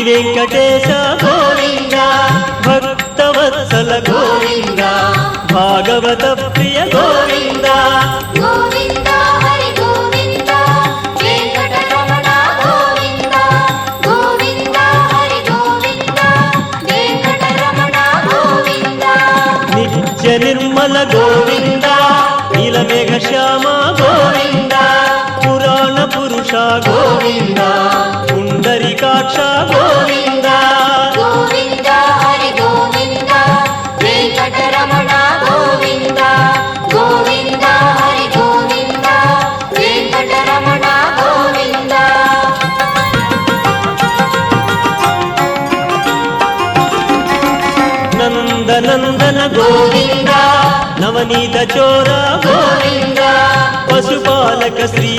వెంకటేశ గోవింద భక్తవత్సల గోవింద భాగవత ప్రియ గోవింద గోవింద హరి గోవింద వెంకటరమణ గోవింద గోవింద హరి గోవింద వెంకటరమణ గోవింద నిత్య నిర్మల గోవింద నీలమేఘ శ్యామ గోవింద పురాణ పురుష గోవింద పుండరీకాక్ష గోవింద గోవింద హరి గోవింద వెంకటరమణ గోవింద గోవింద హరి గోవింద వెంకటరమణ గోవింద నందనందన గోవింద నవనీత చోర గోవింద పశుపాలక శ్రీ